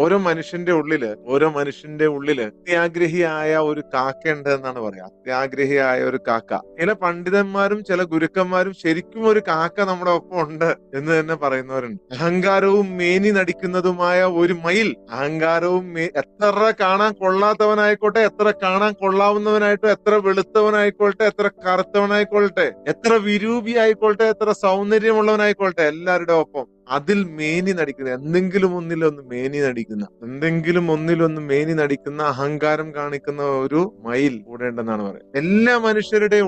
ഓരോ മനുഷ്യന്റെ ഉള്ളില് അത്യാഗ്രഹിയായ ഒരു കാക്ക ഉണ്ട് എന്നാണ് പറയാ. അത്യാഗ്രഹിയായ ഒരു കാക്ക. ചില പണ്ഡിതന്മാരും ചില ഗുരുക്കന്മാരും ശരിക്കും ഒരു കാക്ക നമ്മുടെ ഒപ്പം ഉണ്ട് എന്ന് തന്നെ പറയുന്നവരുണ്ട്. അഹങ്കാരവും മേനി നടിക്കുന്നതുമായ ഒരു മയിൽ. എത്ര കാണാൻ കൊള്ളാത്തവനായിക്കോട്ടെ, എത്ര കാണാൻ കൊള്ളാവുന്നവനായിട്ടോ, എത്ര വെളുത്തവനായിക്കോട്ടെ, എത്ര കറുത്തവനായിക്കൊള്ളട്ടെ, എത്ര വിരൂപി ആയിക്കോട്ടെ, എത്ര സൗന്ദര്യമുള്ളവനായിക്കോട്ടെ, എല്ലാവരുടെ ഒപ്പം അതിൽ മേനി നടിക്കുന്ന, എന്തെങ്കിലും ഒന്നിലൊന്ന് മേനി നടിക്കുന്ന അഹങ്കാരം കാണിക്കുന്ന ഒരു മയിൽ കൂടെ ഉണ്ടെന്നാണ് പറയുന്നത്. എല്ലാ മനുഷ്യരുടെ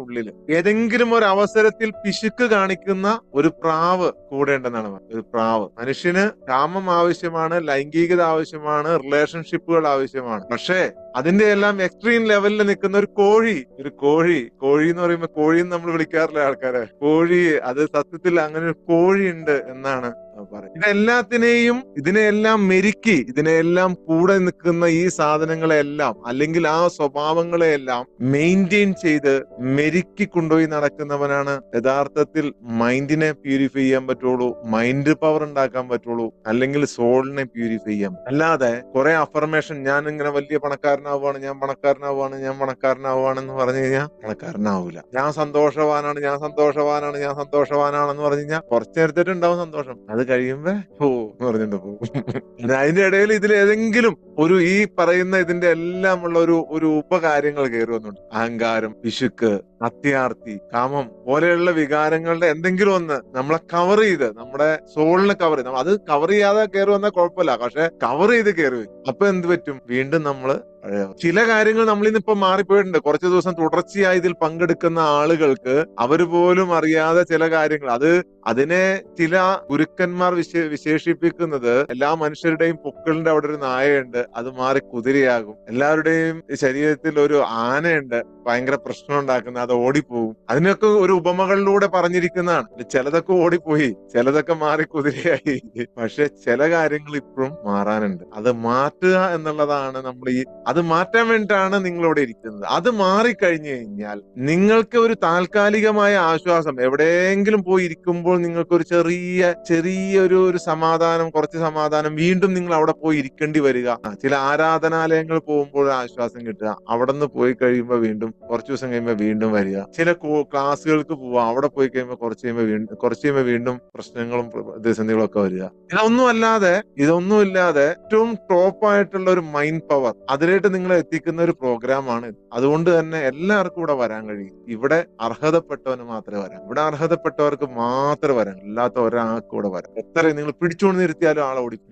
ഉള്ളില് ഏതെങ്കിലും ഒരു അവസരത്തിൽ പിശുക്ക് കാണിക്കുന്ന ഒരു പ്രാവ് കൂടെ ഉണ്ടെന്നാണ് പറയുന്നത്. ഒരു പ്രാവ്. മനുഷ്യന് കാമം ആവശ്യമാണ്, ലൈംഗികത ആവശ്യമാണ്, റിലേഷൻഷിപ്പുകൾ ആവശ്യമാണ്. പക്ഷേ അതിന്റെ എല്ലാം എക്സ്ട്രീം ലെവലിൽ നിൽക്കുന്ന ഒരു കോഴി എന്ന് പറയുമ്പോൾ കോഴിന്ന് നമ്മൾ വിളിക്കാറില്ല ആൾക്കാരെ. അത് സത്യത്തിൽ അങ്ങനെ ഒരു കോഴി ഉണ്ട് എന്നാണ് പറയും. ഇതിനെയെല്ലാം മെരുക്കി, ഇതിനെയെല്ലാം കൂടെ നിൽക്കുന്ന ഈ സാധനങ്ങളെല്ലാം അല്ലെങ്കിൽ ആ സ്വഭാവങ്ങളെയെല്ലാം മെയിൻറ്റെയിൻ ചെയ്ത് മെരുക്കി കൊണ്ടുപോയി നടക്കുന്നവനാണ് യഥാർത്ഥത്തിൽ മൈൻഡിനെ പ്യൂരിഫൈ ചെയ്യാൻ പറ്റുള്ളൂ, മൈൻഡ് പവർ ഉണ്ടാക്കാൻ പറ്റുള്ളൂ, അല്ലെങ്കിൽ സോളിനെ പ്യൂരിഫൈ ചെയ്യാം. അല്ലാതെ കുറെ അഫർമേഷൻ, ഞാൻ ഇങ്ങനെ വലിയ പണക്കാരനാവുകയാണ്, ഞാൻ പണക്കാരനാവുകയാണെന്ന് പറഞ്ഞു കഴിഞ്ഞാൽ പണക്കാരനാവൂല. ഞാൻ സന്തോഷവാനാണെന്ന് പറഞ്ഞു കഴിഞ്ഞാൽ കുറച്ചു നേരത്തേക്ക് ഉണ്ടാവും സന്തോഷം, അത് കഴിയുമ്പോ എന്ന് പറഞ്ഞിട്ട് പോകും. അതിന്റെ ഇടയിൽ ഇതിലേതെങ്കിലും ഈ പറയുന്ന ഇതിന്റെ എല്ലാം ഉള്ള ഒരു ഉപകാര്യങ്ങൾ കയറി വന്നുണ്ട്. അഹങ്കാരം, പിശുക്ക്, അത്യാർത്തി, കാമം പോലെയുള്ള വികാരങ്ങളുടെ എന്തെങ്കിലും ഒന്ന് നമ്മളെ കവർ ചെയ്ത്, നമ്മുടെ സോളിനെ കവർ ചെയ്ത്, അത് കവർ ചെയ്യാതെ കയറി വന്നാൽ കുഴപ്പമില്ല, പക്ഷെ കവർ ചെയ്ത് കയറി വരും. അപ്പൊ എന്ത് പറ്റും? വീണ്ടും നമ്മള് ചില കാര്യങ്ങൾ നമ്മളിൽ നിന്ന് ഇപ്പൊ മാറിപ്പോയിട്ടുണ്ട്. കുറച്ചു ദിവസം തുടർച്ചയായി ഇതിൽ പങ്കെടുക്കുന്ന ആളുകൾക്ക് അവര് പോലും അറിയാതെ ചില കാര്യങ്ങൾ, അതിനെ ചില ഗുരുക്കന്മാർ വിശേഷിപ്പിക്കുന്നത്, എല്ലാ മനുഷ്യരുടെയും പൊക്കിളിന്റെ അവിടെ ഒരു നായയുണ്ട്, അത് മാറി കുതിരയാകും. എല്ലാവരുടെയും ശരീരത്തിൽ ഒരു ആനയുണ്ട്, ഭയങ്കര പ്രശ്നം ഉണ്ടാക്കുന്ന, അത് ഓടിപ്പോകും. അതിനൊക്കെ ഒരു ഉപമകളിലൂടെ പറഞ്ഞിരിക്കുന്നതാണ്. ചിലതൊക്കെ ഓടിപ്പോയി, ചിലതൊക്കെ മാറി കുതിരയായി. പക്ഷെ ചില കാര്യങ്ങൾ ഇപ്പോഴും മാറാനുണ്ട്. അത് മാറ്റുക എന്നുള്ളതാണ് അത് മാറ്റാൻ വേണ്ടിയിട്ടാണ് നിങ്ങളിവിടെ ഇരിക്കുന്നത്. അത് മാറിക്കഴിഞ്ഞു കഴിഞ്ഞാൽ നിങ്ങൾക്ക് ഒരു താൽക്കാലികമായ ആശ്വാസം, എവിടെയെങ്കിലും പോയി ഇരിക്കുമ്പോൾ നിങ്ങൾക്ക് ഒരു ചെറിയ സമാധാനം, കുറച്ച് സമാധാനം, വീണ്ടും നിങ്ങൾ അവിടെ പോയി ഇരിക്കേണ്ടി വരിക. ചില ആരാധനാലയങ്ങൾ പോകുമ്പോൾ ആശ്വാസം കിട്ടുക, അവിടെ നിന്ന് പോയി കഴിയുമ്പോൾ വീണ്ടും കുറച്ചു ദിവസം കഴിയുമ്പോൾ വീണ്ടും വരിക. ചില ക്ലാസ്സുകൾക്ക് പോവാം, അവിടെ പോയി കഴിയുമ്പോൾ കുറച്ച് കഴിയുമ്പോൾ വീണ്ടും പ്രശ്നങ്ങളും പ്രതിസന്ധികളും ഒക്കെ വരിക. ഇതൊന്നുമില്ലാതെ ഏറ്റവും ടോപ്പായിട്ടുള്ള ഒരു മൈൻഡ് പവർ, അതിലേക്ക് നിങ്ങളെ എത്തിക്കുന്ന ഒരു പ്രോഗ്രാമാണ്. അതുകൊണ്ട് തന്നെ എല്ലാവർക്കും ഇവിടെ വരാൻ കഴിയും. ഇവിടെ അർഹതപ്പെട്ടവന് മാത്രമേ വരാൻ, ഇവിടെ അർഹതപ്പെട്ടവർക്ക് മാത്രമേ വരാൻ, അല്ലാത്ത ഒരാൾക്ക് ഇവിടെ വരാം. എത്ര നിങ്ങൾ പിടിച്ചുകൊണ്ട് നിർത്തിയാലും ആളെ ഓടിക്കും.